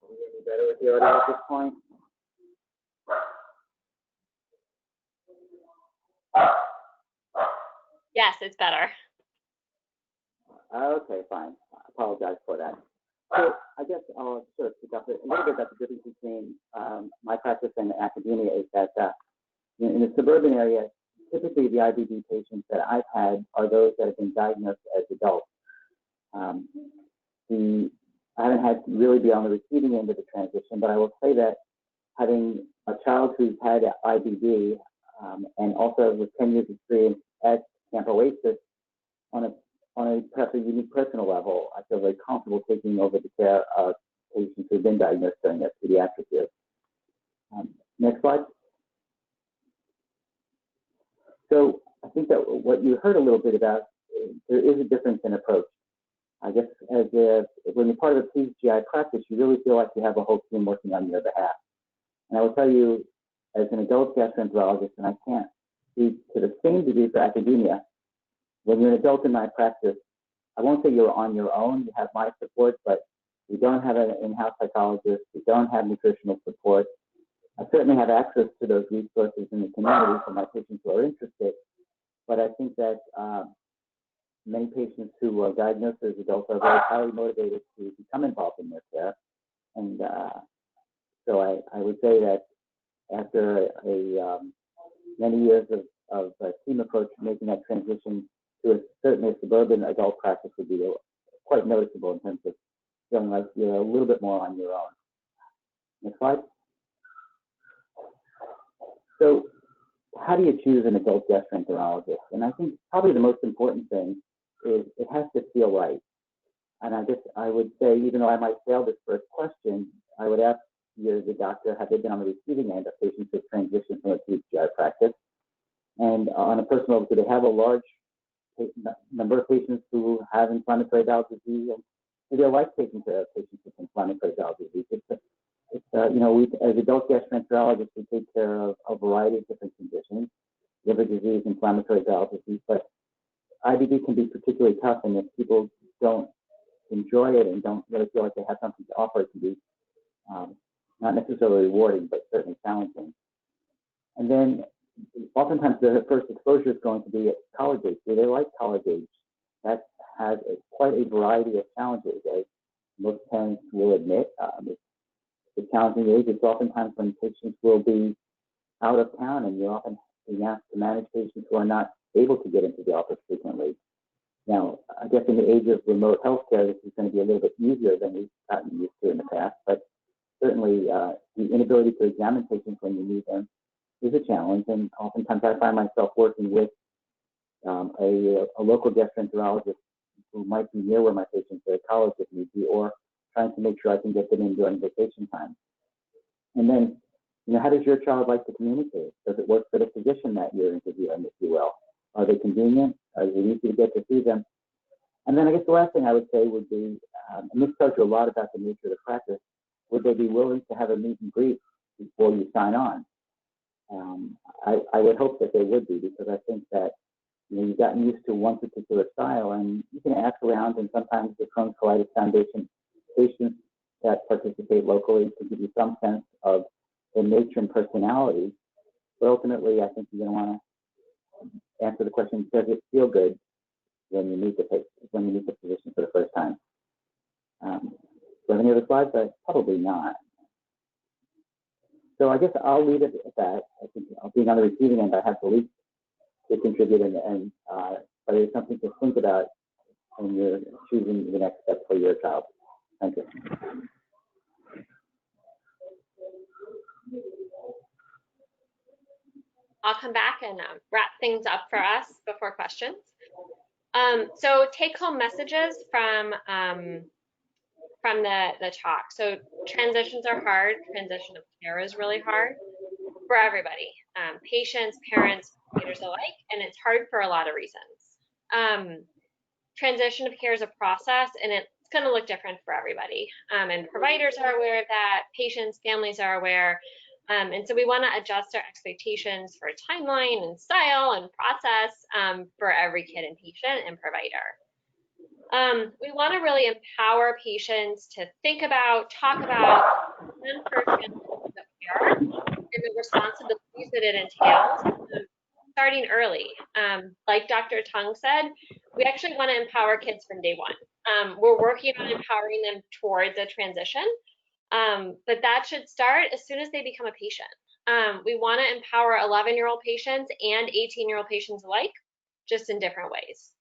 Any better with the audio at this point? Yes, it's better. Okay, fine. I apologize for that. So I guess I'll sort of pick up a little bit about the difference between my practice and academia is that in the suburban area, typically the IBD patients that I've had are those that have been diagnosed as adults. I haven't had to really be on the receiving end of the transition, but I will say that having a child who's had IBD and also with 10 years experience at Camp Oasis on a perhaps a unique personal level, I feel very comfortable taking over the care of patients who've been diagnosed during their pediatric years. Next slide. So I think that what you heard a little bit about, there is a difference in approach. I guess when you're part of a PGI practice, you really feel like you have a whole team working on your behalf. And I will tell you, as an adult gastroenterologist, and I can't speak to the same degree for academia, when you're an adult in my practice, I won't say you're on your own. You have my support, but we don't have an in-house psychologist. We don't have nutritional support. I certainly have access to those resources in the community for my patients who are interested, but I think that many patients who are diagnosed as adults are very highly motivated to become involved in their care. And so I would say that after many years of team approach, making that transition to certainly a suburban adult practice would be quite noticeable in terms of feeling like you're a little bit more on your own. Next slide. So how do you choose an adult gastroenterologist? And I think probably the most important thing is it has to feel right. And I guess I would say, even though I might fail this first question, I would ask you as a doctor, have they been on the receiving end of patients who transition from a PGI practice? And on a personal level, do they have a large number of patients who have inflammatory bowel disease? And do they like taking care of patients with inflammatory bowel disease? We, as adult gastroenterologists, we take care of a variety of different conditions, liver disease, inflammatory bowel disease, but IBD can be particularly tough, and if people don't enjoy it and don't really feel like they have something to offer, it can be not necessarily rewarding, but certainly challenging. And then oftentimes the first exposure is going to be at college age. Do they like college age? That has quite a variety of challenges, as most parents will admit. It's a challenging age. It's oftentimes when patients will be out of town, and you're often being asked to manage patients who are not able to get into the office frequently. Now, I guess in the age of remote healthcare, this is going to be a little bit easier than we've gotten used to in the past, but certainly the inability to examine patients when you need them is a challenge, and oftentimes I find myself working with a local gastroenterologist who might be near where my patients are at college if need be, or trying to make sure I can get them in during vacation time. And then, how does your child like to communicate? Does it work for the physician that you're interviewing, if you will? Are they convenient? Is it easy to get to see them? And then I guess the last thing I would say would be, and this tells you a lot about the nature of the practice, would they be willing to have a meet and greet before you sign on? I would hope that they would be, because I think that you've gotten used to one particular style, and you can ask around, and sometimes the Crohn's Colitis Foundation patients that participate locally can give you some sense of their nature and personality. But ultimately, I think you're going to want to answer the question: does it feel good when you meet the physician for the first time? Do you have any other slides? Probably not. So I guess I'll leave it at that. I think being on the receiving end, I have the least to contribute, but it's something to think about when you're choosing the next step for your child. Thank you. I'll come back and wrap things up for us before questions. So take-home messages from the talk. So transitions are hard. Transition of care is really hard for everybody, patients, parents, providers alike, and it's hard for a lot of reasons. Transition of care is a process, and it's going to look different for everybody. And providers are aware of that. Patients, families are aware. And so we want to adjust our expectations for timeline and style and process for every kid and patient and provider. We want to really empower patients to think about, talk about, and for transitions of care and the responsibilities that it entails, starting early. Like Dr. Tung said, we actually want to empower kids from day one. We're working on empowering them towards a transition. But that should start as soon as they become a patient. We want to empower 11-year-old patients and 18-year-old patients alike, just in different ways.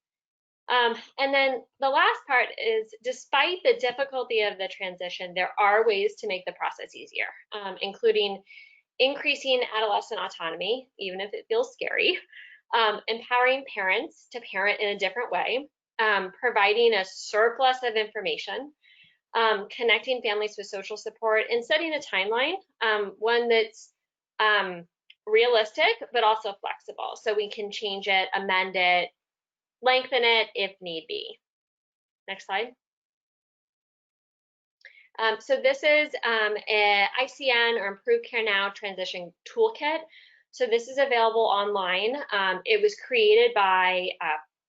And then the last part is, despite the difficulty of the transition, there are ways to make the process easier, including increasing adolescent autonomy, even if it feels scary, empowering parents to parent in a different way, providing a surplus of information, connecting families with social support, and setting a timeline, one that's realistic, but also flexible. So we can change it, amend it, lengthen it if need be. Next slide. So this is a ICN, or Improved Care Now, transition toolkit. So this is available online. It was created by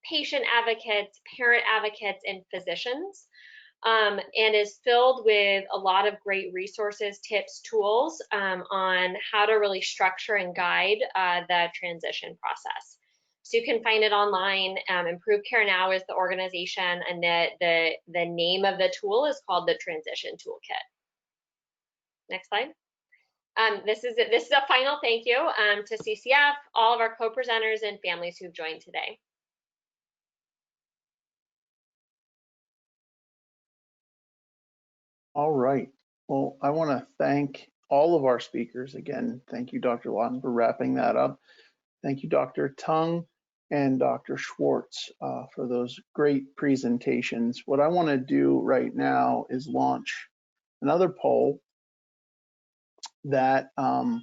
patient advocates, parent advocates, and physicians. And is filled with a lot of great resources, tips, tools on how to really structure and guide the transition process. So you can find it online. Improved Care Now is the organization, and the name of the tool is called the Transition Toolkit. Next slide. This is a final thank you to CCF, all of our co-presenters, and families who've joined today. All right. Well, I want to thank all of our speakers. Again, thank you, Dr. Lawton, for wrapping that up. Thank you, Dr. Tung and Dr. Schwartz for those great presentations. What I want to do right now is launch another poll that kind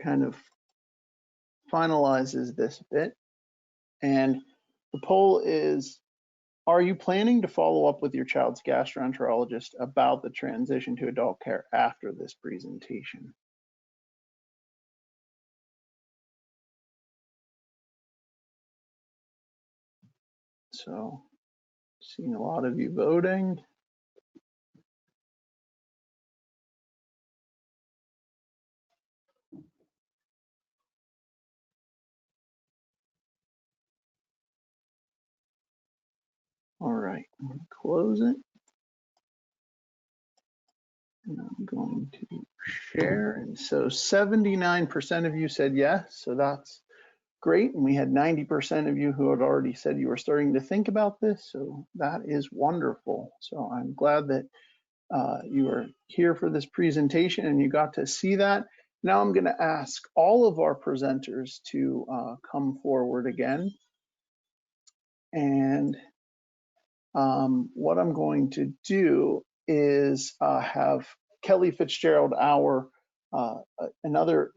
of finalizes this bit. And the poll is, are you planning to follow up with your child's gastroenterologist about the transition to adult care after this presentation? So, seeing a lot of you voting. All right, I'm going to close it. And I'm going to share. And so 79% of you said yes, so that's great. And we had 90% of you who had already said you were starting to think about this, so that is wonderful. So I'm glad that you are here for this presentation and you got to see that. Now I'm going to ask all of our presenters to come forward again. And what I'm going to do is have Kelly Fitzgerald, another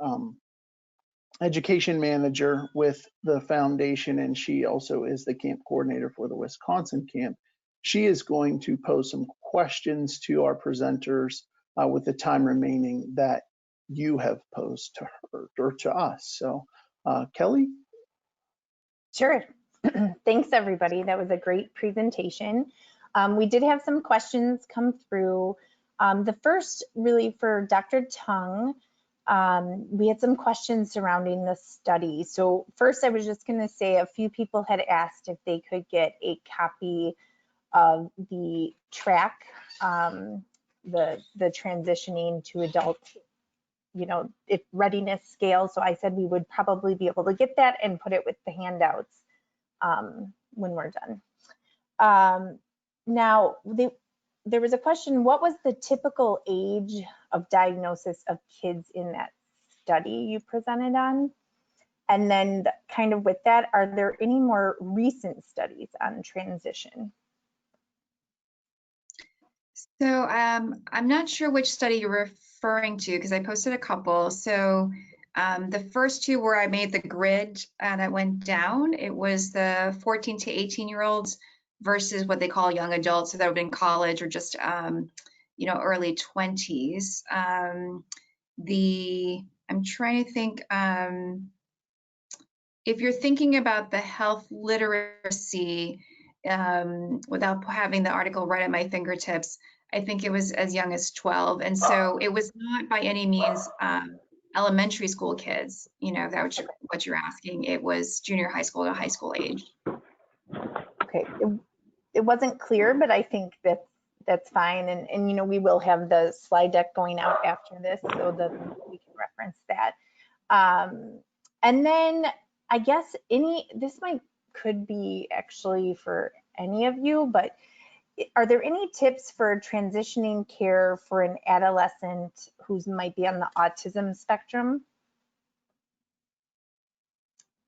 education manager with the foundation, and she also is the camp coordinator for the Wisconsin camp. She is going to pose some questions to our presenters with the time remaining that you have posed to her or to us. So Kelly? Sure. Thanks, everybody. That was a great presentation. We did have some questions come through. The first, really, for Dr. Tung, we had some questions surrounding the study. So first, I was just going to say a few people had asked if they could get a copy of the track, the transitioning to adult, if readiness scale. So I said we would probably be able to get that and put it with the handouts when we're done. Now, there was a question, what was the typical age of diagnosis of kids in that study you presented on? And then kind of with that, are there any more recent studies on transition? So I'm not sure which study you're referring to because I posted a couple. So the first two where I made the grid that went down, it was the 14 to 18-year-olds versus what they call young adults, so that would be in college or just early 20s. I'm trying to think. If you're thinking about the health literacy, without having the article right at my fingertips, I think it was as young as 12. And so it was not by any means elementary school kids, that's what you're asking. It was junior high school to high school age. Okay, it wasn't clear, but I think that's fine. And we will have the slide deck going out after this so that we can reference that. And then I guess this could be actually for any of you, but are there any tips for transitioning care for an adolescent who might be on the autism spectrum?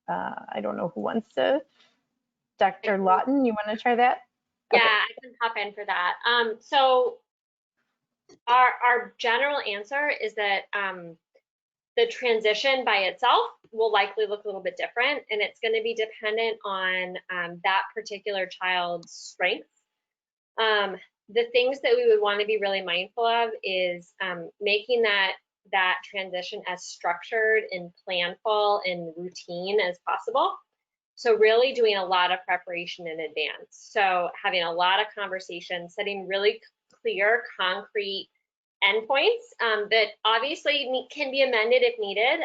I don't know who wants to. Dr. Lawton, you want to try that? Yeah, Okay. I can hop in for that. So our general answer is that the transition by itself will likely look a little bit different, and it's going to be dependent on that particular child's strengths. The things that we would want to be really mindful of is making that transition as structured and planful and routine as possible. So really doing a lot of preparation in advance. So having a lot of conversations, setting really clear, concrete endpoints that obviously can be amended if needed,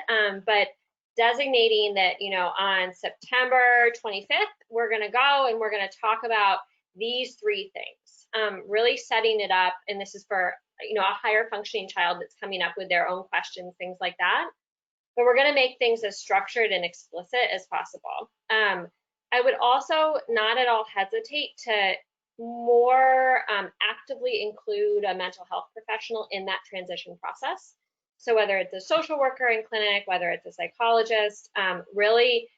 but designating that, on September 25th, we're going to go and we're going to talk about these 3 things. Really setting it up, and this is for, a higher functioning child that's coming up with their own questions, things like that. But we're going to make things as structured and explicit as possible. I would also not at all hesitate to more actively include a mental health professional in that transition process. So whether it's a social worker in clinic, whether it's a psychologist, really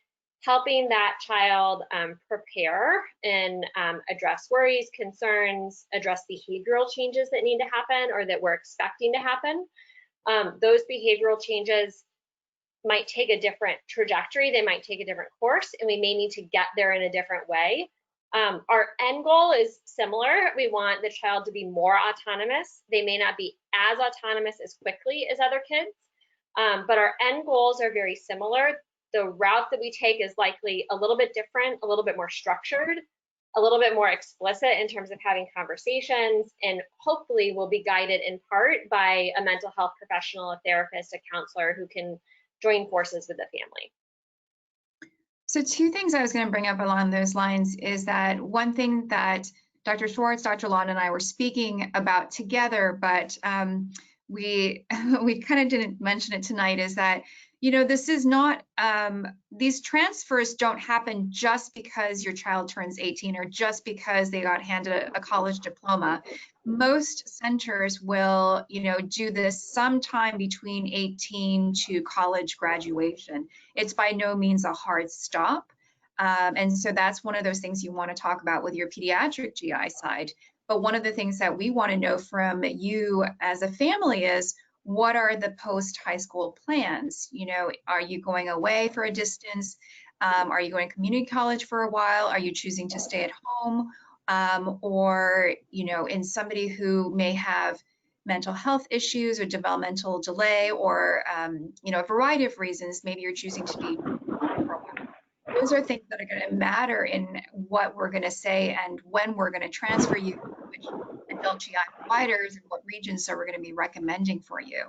helping that child prepare and address worries, concerns, address behavioral changes that need to happen or that we're expecting to happen. Those behavioral changes might take a different trajectory, they might take a different course, and we may need to get there in a different way. Our end goal is similar. We want the child to be more autonomous. They may not be as autonomous as quickly as other kids, but our end goals are very similar. The route that we take is likely a little bit different, a little bit more structured, a little bit more explicit in terms of having conversations, and hopefully will be guided in part by a mental health professional, a therapist, a counselor who can join forces with the family. So 2 things I was going to bring up along those lines is that one thing that Dr. Schwartz, Dr. Lawton, and I were speaking about together, but we kind of didn't mention it tonight, is that this is not, these transfers don't happen just because your child turns 18 or just because they got handed a college diploma. Most centers will, do this sometime between 18 to college graduation. It's by no means a hard stop. And so that's one of those things you want to talk about with your pediatric GI side. But one of the things that we want to know from you as a family is, what are the post-high school plans? Are you going away for a distance? Are you going to community college for a while? Are you choosing to stay at home? Or, in somebody who may have mental health issues or developmental delay or, a variety of reasons, maybe you're choosing to be home for a while. Those are things that are going to matter in what we're going to say and when we're going to transfer you, which adult GI providers and what regions are we're going to be recommending for you.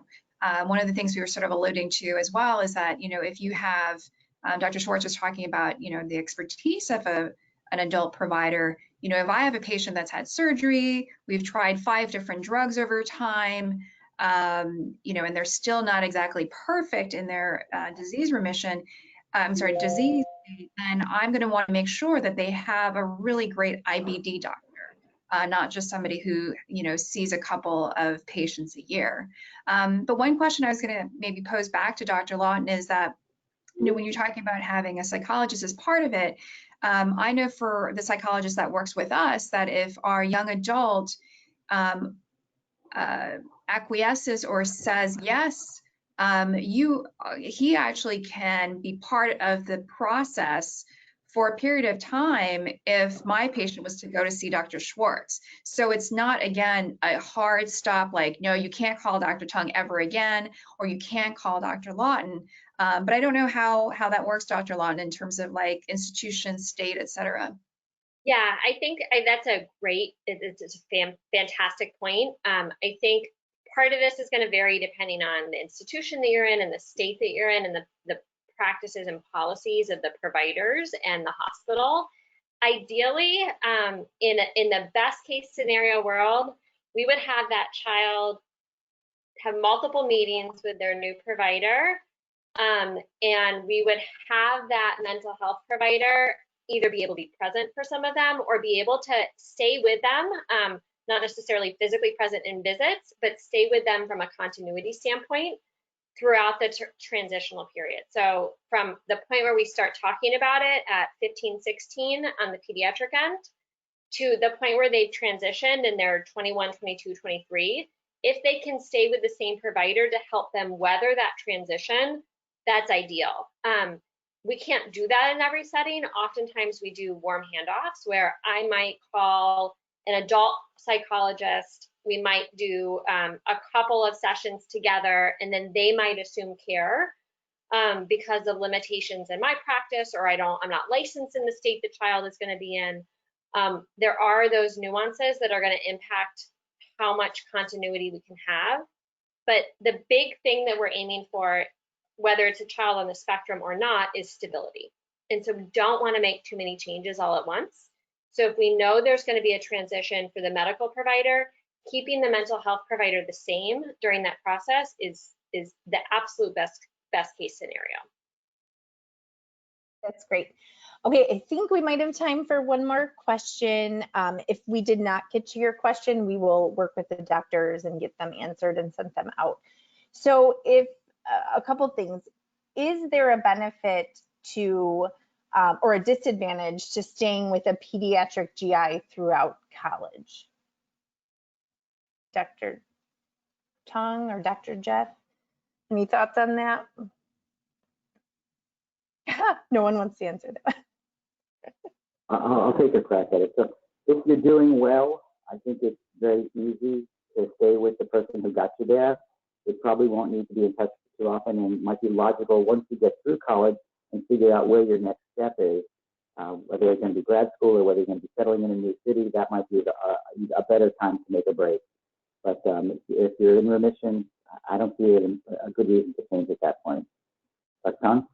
One of the things we were sort of alluding to as well is that, if you have, Dr. Schwartz was talking about, the expertise of an adult provider, you know, if I have a patient that's had surgery, we've tried 5 different drugs over time, you know, and they're still not exactly perfect in their disease remission, disease, then I'm going to want to make sure that they have a really great IBD doctor, not just somebody who, you know, sees a couple of patients a year. But one question I was going to maybe pose back to Dr. Lawton is that, you know, when you're talking about having a psychologist as part of it, I know for the psychologist that works with us that if our young adult acquiesces or says yes, he actually can be part of the process for a period of time if my patient was to go to see Dr. Schwartz. So it's not, again, a hard stop like, no, you can't call Dr. Tung ever again, or you can't call Dr. Lawton. But I don't know how that works, Dr. Lawton, in terms of like institution, state, et cetera. Yeah, I think that's a great, it's a fantastic point. I think part of this is going to vary depending on the institution that you're in and the state that you're in and the practices and policies of the providers and the hospital. Ideally, in the best case scenario world, we would have that child have multiple meetings with their new provider, and we would have that mental health provider either be able to be present for some of them or be able to stay with them, not necessarily physically present in visits, but stay with them from a continuity standpoint throughout the transitional period. So from the point where we start talking about it at 15, 16 on the pediatric end to the point where they've transitioned and they're 21, 22, 23, if they can stay with the same provider to help them weather that transition, that's ideal. We can't do that in every setting. Oftentimes we do warm handoffs where I might call an adult psychologist. We might do a couple of sessions together, and then they might assume care because of limitations in my practice, or I'm not licensed in the state the child is going to be in. There are those nuances that are going to impact how much continuity we can have. But the big thing that we're aiming for, whether it's a child on the spectrum or not, is stability. And so we don't want to make too many changes all at once. So if we know there's going to be a transition for the medical provider, keeping the mental health provider the same during that process is the absolute best case scenario. That's great. Okay, I think we might have time for one more question. If we did not get to your question, we will work with the doctors and get them answered and send them out. So if a couple things, is there a benefit to or a disadvantage to staying with a pediatric GI throughout college? Dr. Tung or Dr. Jeff, any thoughts on that? No one wants to answer that. I'll take a crack at it. So if you're doing well, I think it's very easy to stay with the person who got you there. It probably won't need to be in touch too often, and might be logical once you get through college and figure out where your next step is, whether it's going to be grad school or whether you're going to be settling in a new city. That might be a better time to make a break. But if you're in remission, I don't see it a good reason to change at that point. Dr. Tung?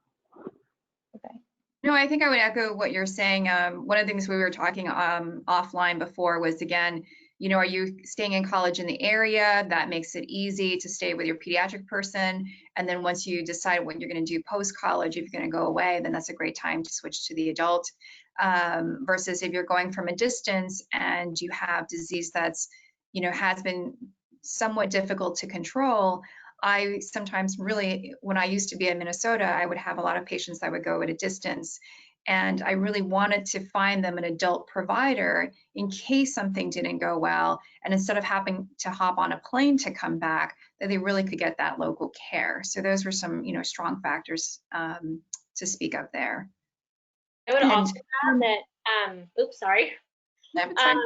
Okay. No, I think I would echo what you're saying. One of the things we were talking offline before was, again, you know, are you staying in college in the area? That makes it easy to stay with your pediatric person. And then once you decide what you're going to do post-college, if you're going to go away, then that's a great time to switch to the adult. Versus if you're going from a distance and you have disease that's, you know, has been somewhat difficult to control. I sometimes really, when I used to be in Minnesota, I would have a lot of patients that would go at a distance. And I really wanted to find them an adult provider in case something didn't go well. And instead of having to hop on a plane to come back, that they really could get that local care. So those were some, you know, strong factors to speak of there. I would also add that, oops, sorry. No, it's fine.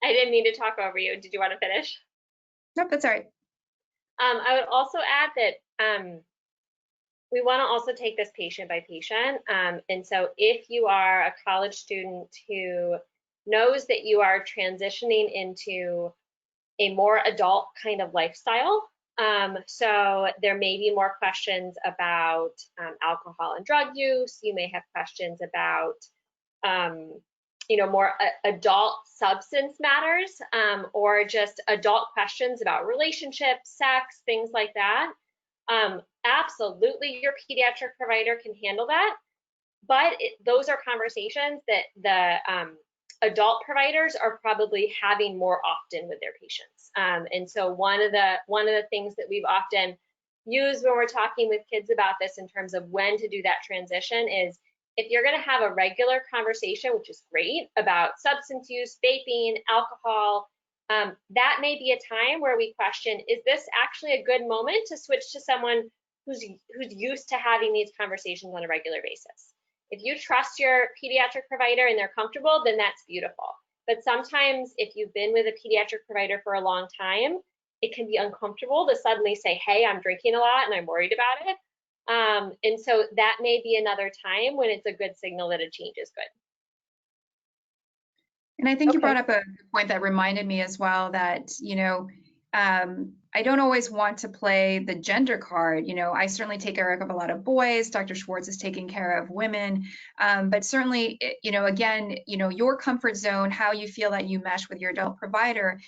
I didn't mean to talk over you. Did you want to finish? Nope, that's all right. I would also add that we want to also take this patient by patient. And so if you are a college student who knows that you are transitioning into a more adult kind of lifestyle, so there may be more questions about alcohol and drug use. You may have questions about more adult substance matters, or just adult questions about relationships, sex, things like that, absolutely your pediatric provider can handle that. But those are conversations that the adult providers are probably having more often with their patients. And so one of the things that we've often used when we're talking with kids about this in terms of when to do that transition is, if you're going to have a regular conversation, which is great, about substance use, vaping, alcohol, that may be a time where we question, is this actually a good moment to switch to someone who's used to having these conversations on a regular basis? If you trust your pediatric provider and they're comfortable, then that's beautiful. But sometimes if you've been with a pediatric provider for a long time, it can be uncomfortable to suddenly say, hey, I'm drinking a lot and I'm worried about it. And so that may be another time when it's a good signal that a change is good. And I think you brought up a point that reminded me as well that, I don't always want to play the gender card. I certainly take care of a lot of boys. Dr. Schwartz is taking care of women. But certainly, again, your comfort zone, how you feel that you mesh with your adult provider.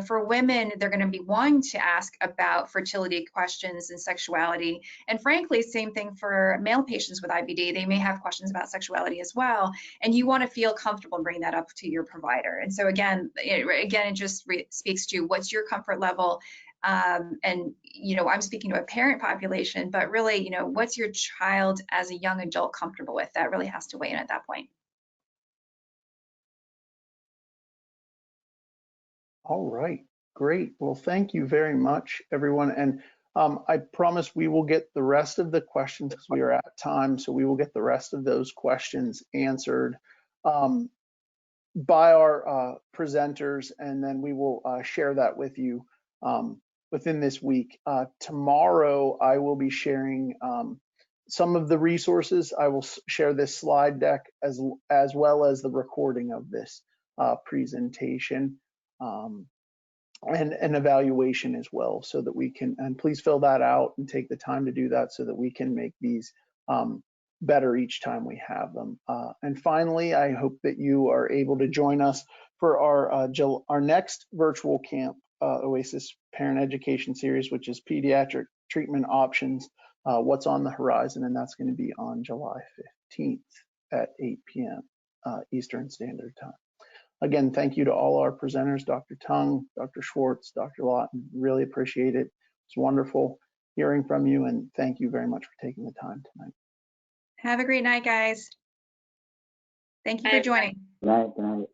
For women, they're going to be wanting to ask about fertility questions and sexuality. And frankly, same thing for male patients with IBD. They may have questions about sexuality as well. And you want to feel comfortable bringing that up to your provider. And so again, it just speaks to what's your comfort level. And, I'm speaking to a parent population, but really, what's your child as a young adult comfortable with? That really has to weigh in at that point. All right, great. Well, thank you very much, everyone. And I promise we will get the rest of the questions because we are at time. So we will get the rest of those questions answered by our presenters, and then we will share that with you within this week. Tomorrow, I will be sharing some of the resources. I will share this slide deck as well as the recording of this presentation. And an evaluation as well, so that we can, and please fill that out and take the time to do that so that we can make these better each time we have them. And finally, I hope that you are able to join us for our next virtual camp, Oasis Parent Education Series, which is Pediatric Treatment Options, What's on the Horizon, and that's going to be on July 15th at 8 p.m. Eastern Standard Time. Again, thank you to all our presenters, Dr. Tung, Dr. Schwartz, Dr. Lawton. Really appreciate it. It's wonderful hearing from you, and thank you very much for taking the time tonight. Have a great night, guys. Thank you for joining. Good night.